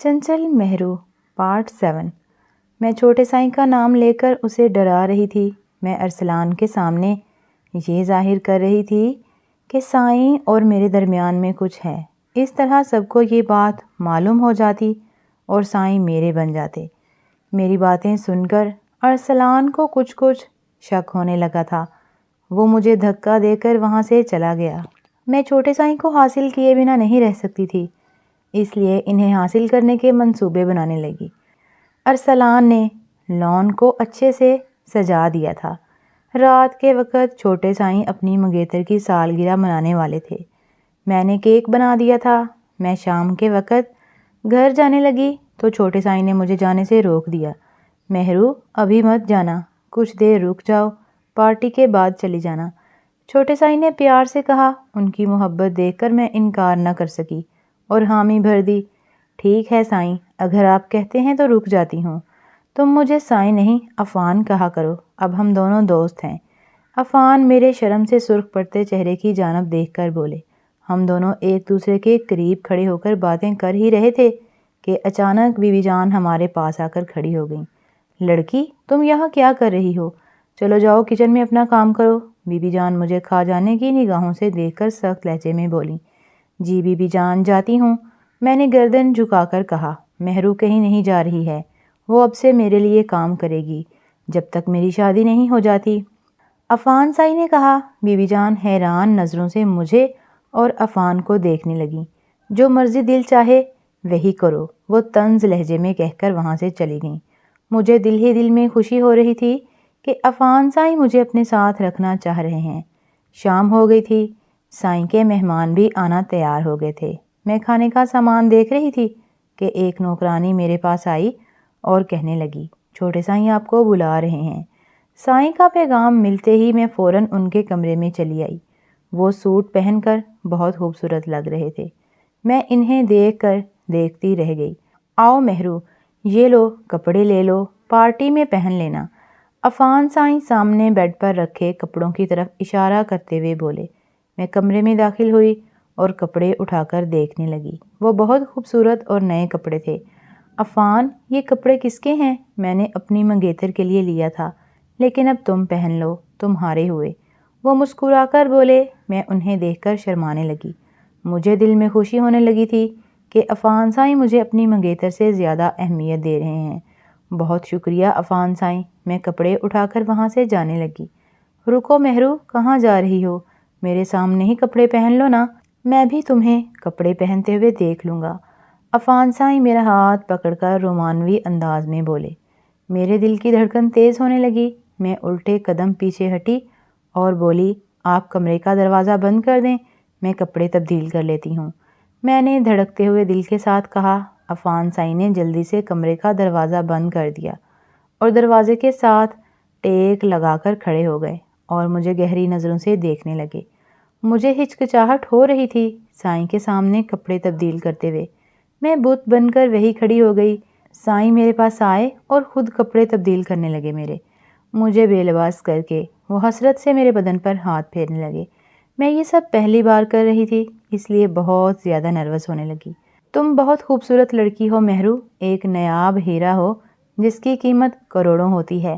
چنچل Mehru part 7۔ میں چھوٹے سائیں کا نام لے کر اسے ڈرا رہی تھی۔ میں ارسلان کے سامنے یہ ظاہر کر رہی تھی کہ سائیں اور میرے درمیان میں کچھ ہے۔ اس طرح سب کو یہ بات معلوم ہو جاتی اور سائیں میرے بن جاتے۔ میری باتیں سن کر ارسلان کو کچھ شک ہونے لگا تھا۔ وہ مجھے دھکا دے کر وہاں سے چلا گیا۔ میں چھوٹے سائیں کو حاصل کیے بنا نہیں رہ سکتی تھی، اس لیے انہیں حاصل کرنے کے منصوبے بنانے لگی۔ ارسلان نے لان کو اچھے سے سجا دیا تھا۔ رات کے وقت چھوٹے سائیں اپنی منگیتر کی سالگرہ منانے والے تھے۔ میں نے کیک بنا دیا تھا۔ میں شام کے وقت گھر جانے لگی تو چھوٹے سائیں نے مجھے جانے سے روک دیا۔ مہرو، ابھی مت جانا، کچھ دیر رک جاؤ، پارٹی کے بعد چلی جانا۔ چھوٹے سائیں نے پیار سے کہا۔ ان کی محبت دیکھ کر میں انکار نہ کر سکی اور حامی بھر دی۔ ٹھیک ہے سائیں، اگر آپ کہتے ہیں تو رک جاتی ہوں۔ تم مجھے سائیں نہیں عفان کہا کرو، اب ہم دونوں دوست ہیں۔ عفان میرے شرم سے سرخ پڑتے چہرے کی جانب دیکھ کر بولے۔ ہم دونوں ایک دوسرے کے قریب کھڑے ہو کر باتیں کر ہی رہے تھے کہ اچانک بی بی جان ہمارے پاس آ کر کھڑی ہو گئیں۔ لڑکی، تم یہاں کیا کر رہی ہو؟ چلو جاؤ کچن میں اپنا کام کرو۔ بی بی جان مجھے کھا جانے کی نگاہوں سے دیکھ کر سخت لہجے میں بولیں۔ جی بی بی جان، جاتی ہوں، میں نے گردن جھکا کر کہا۔ مہرو کہیں نہیں جا رہی ہے، وہ اب سے میرے لیے کام کرے گی جب تک میری شادی نہیں ہو جاتی۔ عفان سائیں نے کہا۔ بی بی جان حیران نظروں سے مجھے اور عفان کو دیکھنے لگیں۔ جو مرضی دل چاہے وہی کرو، وہ طنز لہجے میں کہہ کر وہاں سے چلی گئیں۔ مجھے دل ہی دل میں خوشی ہو رہی تھی کہ عفان سائیں مجھے اپنے ساتھ رکھنا چاہ رہے ہیں۔ شام ہو گئی تھی، سائیں کے مہمان بھی آنا تیار ہو گئے تھے۔ میں کھانے کا سامان دیکھ رہی تھی کہ ایک نوکرانی میرے پاس آئی اور کہنے لگی، چھوٹے سائیں آپ کو بلا رہے ہیں۔ سائیں کا پیغام ملتے ہی میں فوراً ان کے کمرے میں چلی آئی۔ وہ سوٹ پہن کر بہت خوبصورت لگ رہے تھے۔ میں انہیں دیکھ کر دیکھتی رہ گئی۔ آؤ مہرو، یہ لو کپڑے لے لو، پارٹی میں پہن لینا۔ عفان سائیں سامنے بیڈ پر رکھے کپڑوں کی طرف اشارہ کرتے ہوئے بولے۔ میں کمرے میں داخل ہوئی اور کپڑے اٹھا کر دیکھنے لگی۔ وہ بہت خوبصورت اور نئے کپڑے تھے۔ عفان، یہ کپڑے کس کے ہیں؟ میں نے اپنی منگیتر کے لیے لیا تھا، لیکن اب تم پہن لو، تمہارے ہوئے۔ وہ مسکرا کر بولے۔ میں انہیں دیکھ کر شرمانے لگی۔ مجھے دل میں خوشی ہونے لگی تھی کہ عفان سائیں مجھے اپنی منگیتر سے زیادہ اہمیت دے رہے ہیں۔ بہت شکریہ عفان سائیں۔ میں کپڑے اٹھا کر وہاں سے جانے لگی۔ رکو مہرو، کہاں جا رہی ہو؟ میرے سامنے ہی کپڑے پہن لو نا، میں بھی تمہیں کپڑے پہنتے ہوئے دیکھ لوں گا۔ عفان سائیں میرا ہاتھ پکڑ کر رومانوی انداز میں بولے۔ میرے دل کی دھڑکن تیز ہونے لگی۔ میں الٹے قدم پیچھے ہٹی اور بولی، آپ کمرے کا دروازہ بند کر دیں، میں کپڑے تبدیل کر لیتی ہوں، میں نے دھڑکتے ہوئے دل کے ساتھ کہا۔ عفان سائیں نے جلدی سے کمرے کا دروازہ بند کر دیا اور دروازے کے ساتھ ٹیک لگا کر کھڑے ہو گئے اور مجھے گہری نظروں سے دیکھنے لگے۔ مجھے ہچکچاہٹ ہو رہی تھی سائیں کے سامنے کپڑے تبدیل کرتے ہوئے۔ میں بت بن کر وہی کھڑی ہو گئی۔ سائیں میرے پاس آئے اور خود کپڑے تبدیل کرنے لگے میرے۔ مجھے بے لباس کر کے وہ حسرت سے میرے بدن پر ہاتھ پھیرنے لگے۔ میں یہ سب پہلی بار کر رہی تھی، اس لیے بہت زیادہ نروس ہونے لگی۔ تم بہت خوبصورت لڑکی ہو مہرو، ایک نایاب ہیرا ہو جس کی قیمت کروڑوں ہوتی ہے۔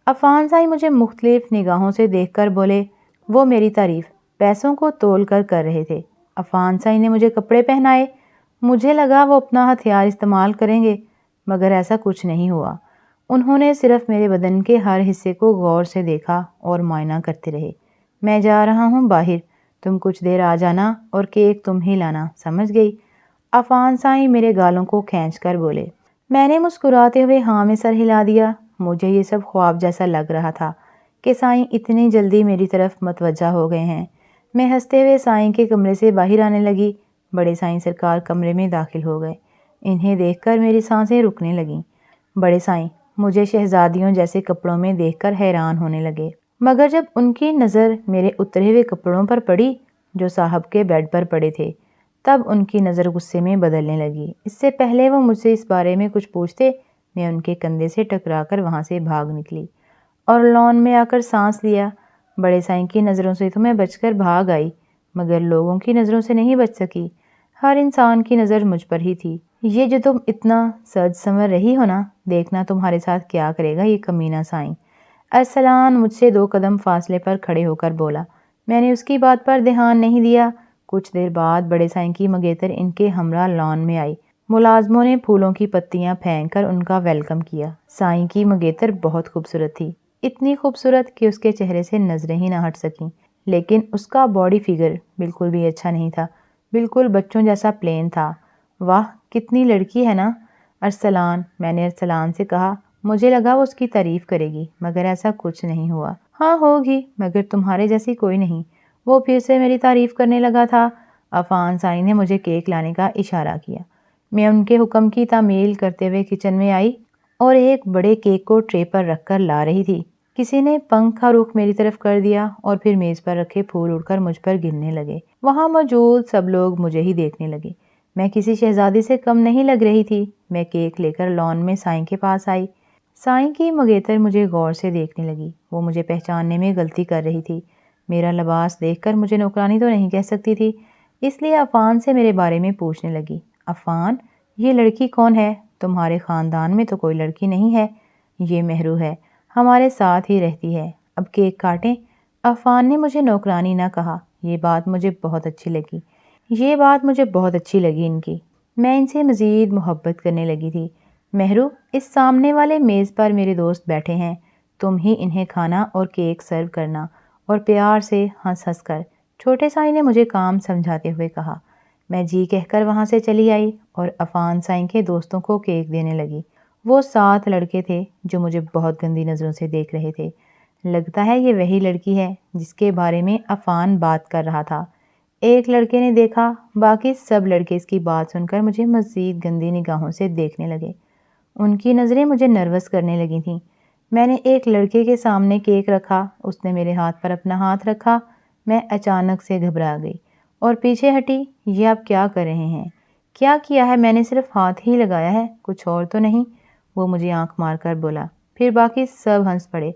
عفان سائیں مجھے مختلف نگاہوں سے دیکھ کر بولے۔ وہ میری تعریف پیسوں کو تول کر رہے تھے۔ عفان سائیں نے مجھے کپڑے پہنائے۔ مجھے لگا وہ اپنا ہتھیار استعمال کریں گے، مگر ایسا کچھ نہیں ہوا۔ انہوں نے صرف میرے بدن کے ہر حصے کو غور سے دیکھا اور معائنہ کرتے رہے۔ میں جا رہا ہوں باہر، تم کچھ دیر آ جانا اور کیک تم ہی لانا، سمجھ گئی؟ عفان سائیں میرے گالوں کو کھینچ کر بولے۔ میں نے مسکراتے ہوئے ہاں میں سر ہلا دیا۔ مجھے یہ سب خواب جیسا لگ رہا تھا کہ سائیں اتنی جلدی میری طرف متوجہ ہو گئے ہیں۔ میں ہنستے ہوئے سائیں کے کمرے سے باہر آنے لگی۔ بڑے سائیں سرکار کمرے میں داخل ہو گئے۔ انہیں دیکھ کر میری سانسیں رکنے لگیں۔ بڑے سائیں مجھے شہزادیوں جیسے کپڑوں میں دیکھ کر حیران ہونے لگے، مگر جب ان کی نظر میرے اترے ہوئے کپڑوں پر پڑی جو صاحب کے بیڈ پر پڑے تھے، تب ان کی نظر غصے میں بدلنے لگی۔ اس سے پہلے وہ مجھ سے اس بارے میں کچھ پوچھتے، میں ان کے کندھے سے ٹکرا کر وہاں سے بھاگ نکلی اور لان میں آ کر سانس لیا۔ بڑے سائیں کی نظروں سے تو میں بچ کر بھاگ آئی، مگر لوگوں کی نظروں سے نہیں بچ سکی۔ ہر انسان کی نظر مجھ پر ہی تھی۔ یہ جو تم اتنا سج سنور رہی ہو نا، دیکھنا تمہارے ساتھ کیا کرے گا یہ کمینہ سائیں۔ ارسلان مجھ سے 2 قدم فاصلے پر کھڑے ہو کر بولا۔ میں نے اس کی بات پر دھیان نہیں دیا۔ کچھ دیر بعد بڑے سائیں کی منگیتر ان کے ہمراہ لان میں آئی۔ ملازموں نے پھولوں کی پتیاں پھینک کر ان کا ویلکم کیا۔ سائیں کی منگیتر بہت خوبصورت تھی، اتنی خوبصورت کہ اس کے چہرے سے نظریں ہی نہ ہٹ سکیں، لیکن اس کا باڈی فگر بالکل بھی اچھا نہیں تھا، بالکل بچوں جیسا پلین تھا۔ واہ کتنی لڑکی ہے نا ارسلان، میں نے ارسلان سے کہا۔ مجھے لگا وہ اس کی تعریف کرے گی، مگر ایسا کچھ نہیں ہوا۔ ہاں ہوگی، مگر تمہارے جیسی کوئی نہیں۔ وہ پھر سے میری تعریف کرنے لگا تھا۔ عفان سائیں نے مجھے کیک لانے کا اشارہ کیا۔ میں ان کے حکم کی تعمیل کرتے ہوئے کچن میں آئی اور ایک بڑے کیک کو ٹرے پر رکھ کر لا رہی تھی۔ کسی نے پنکھ کا رخ میری طرف کر دیا اور پھر میز پر رکھے پھول اڑ کر مجھ پر گرنے لگے۔ وہاں موجود سب لوگ مجھے ہی دیکھنے لگے۔ میں کسی شہزادی سے کم نہیں لگ رہی تھی۔ میں کیک لے کر لان میں سائیں کے پاس آئی۔ سائیں کی منگیتر مجھے غور سے دیکھنے لگی۔ وہ مجھے پہچاننے میں غلطی کر رہی تھی۔ میرا لباس دیکھ کر مجھے نوکرانی تو نہیں کہہ سکتی تھی، اس لیے عفان سے میرے بارے میں پوچھنے لگی۔ عفان، یہ لڑکی کون ہے؟ تمہارے خاندان میں تو کوئی لڑکی نہیں ہے۔ یہ مہرو ہے، ہمارے ساتھ ہی رہتی ہے۔ اب کیک کاٹیں۔ عفان نے مجھے نوکرانی نہ کہا۔ یہ بات مجھے بہت اچھی لگی ان کی۔ میں ان سے مزید محبت کرنے لگی تھی۔ مہرو، اس سامنے والے میز پر میرے دوست بیٹھے ہیں، تم ہی انہیں کھانا اور کیک سرو کرنا، اور پیار سے ہنس ہنس کر، چھوٹے سائیں نے مجھے کام سمجھاتے ہوئے کہا۔ میں جی کہہ کر وہاں سے چلی آئی اور عفان سائیں کے دوستوں کو کیک دینے لگی۔ وہ 7 لڑکے تھے جو مجھے بہت گندی نظروں سے دیکھ رہے تھے۔ لگتا ہے یہ وہی لڑکی ہے جس کے بارے میں عفان بات کر رہا تھا۔ ایک لڑکے نے دیکھا، باقی سب لڑکے اس کی بات سن کر مجھے مزید گندی نگاہوں سے دیکھنے لگے۔ ان کی نظریں مجھے نروس کرنے لگی تھیں۔ میں نے ایک لڑکے کے سامنے کیک رکھا، اس نے میرے ہاتھ پر اپنا ہاتھ رکھا۔ میں اچانک سے گھبرا گئی اور پیچھے ہٹی۔ یہ آپ کیا کر رہے ہیں؟ کیا کیا ہے؟ میں نے صرف ہاتھ ہی لگایا ہے، کچھ اور تو نہیں، وہ مجھے آنکھ مار کر بولا۔ پھر باقی سب ہنس پڑے۔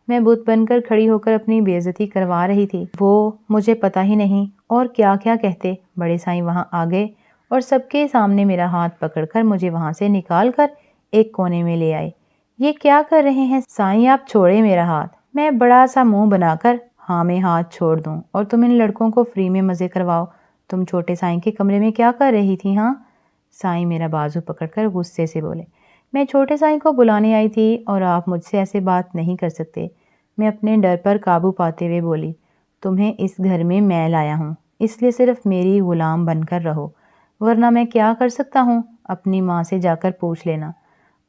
میں بت بن کر کھڑی ہو کر اپنی بے عزتی کروا رہی تھی۔ وہ مجھے پتہ ہی نہیں اور کیا کیا کہتے۔ بڑے سائیں وہاں آ گئے اور سب کے سامنے میرا ہاتھ پکڑ کر مجھے وہاں سے نکال کر ایک کونے میں لے آئے۔ یہ کیا کر رہے ہیں سائیں؟ آپ چھوڑے میرا ہاتھ۔ میں بڑا سا منہ بنا کر ہاں میں ہاتھ چھوڑ دوں اور تم ان لڑکوں کو فری میں مزے کرواؤ۔ تم چھوٹے سائیں کے کمرے میں کیا کر رہی تھی؟ ہاں، سائیں میرا بازو پکڑ کر غصے سے بولے۔ میں چھوٹے سائیں کو بلانے آئی تھی اور آپ مجھ سے ایسے بات نہیں کر سکتے۔ میں اپنے ڈر پر قابو پاتے ہوئے بولی، تمہیں اس گھر میں لایا ہوں، اس لیے صرف میری غلام بن کر رہو، ورنہ میں کیا کر سکتا ہوں اپنی ماں سے جا کر پوچھ لینا۔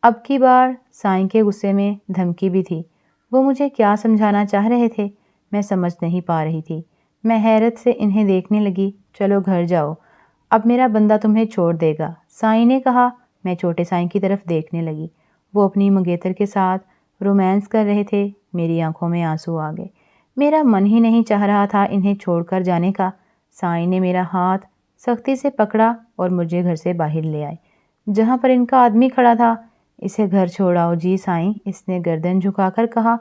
اب کی بار سائیں کے غصے میں دھمکی بھی تھی۔ وہ مجھے کیا سمجھانا چاہ رہے تھے میں سمجھ نہیں پا رہی تھی۔ میں حیرت سے انہیں دیکھنے لگی۔ چلو گھر جاؤ، اب میرا بندہ تمہیں چھوڑ دے گا، سائیں نے کہا۔ میں چھوٹے سائیں کی طرف دیکھنے لگی۔ وہ اپنی منگیتر کے ساتھ رومانس کر رہے تھے۔ میری آنکھوں میں آنسو آ گئے۔ میرا من ہی نہیں چاہ رہا تھا انہیں چھوڑ کر جانے کا۔ سائیں نے میرا ہاتھ سختی سے پکڑا اور مجھے گھر سے باہر لے آئے، جہاں پر ان کا آدمی کھڑا تھا۔ اسے گھر چھوڑاؤ جی سائیں، اس نے گردن جھکا کر کہا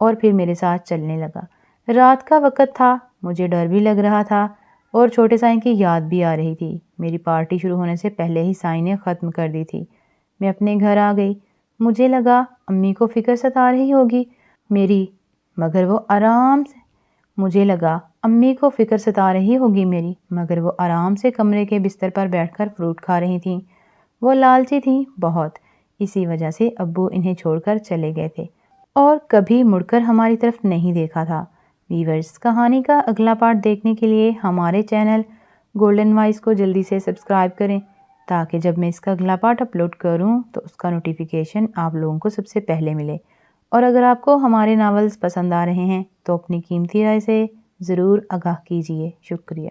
اور پھر میرے ساتھ چلنے لگا۔ رات کا وقت تھا، مجھے ڈر بھی لگ رہا تھا اور چھوٹے سائیں کی یاد بھی آ رہی تھی۔ میری پارٹی شروع ہونے سے پہلے ہی سائیں نے ختم کر دی تھی۔ میں اپنے گھر آ گئی۔ مجھے لگا امی کو فکر ستا رہی ہوگی میری، مگر وہ آرام سے کمرے کے بستر پر بیٹھ کر فروٹ کھا رہی تھیں۔ وہ لالچی تھیں بہت، اسی وجہ سے ابو انہیں چھوڑ کر چلے گئے تھے اور کبھی مڑ کر ہماری طرف نہیں دیکھا تھا۔ ویورز، کہانی کا اگلا پارٹ دیکھنے کے لیے ہمارے چینل گولڈن وائس کو جلدی سے سبسکرائب کریں، تاکہ جب میں اس کا اگلا پارٹ اپلوڈ کروں تو اس کا نوٹیفیکیشن آپ لوگوں کو سب سے پہلے ملے۔ اور اگر آپ کو ہمارے ناولز پسند آ رہے ہیں تو اپنی قیمتی رائے سے ضرور آگاہ کیجیے۔ شکریہ۔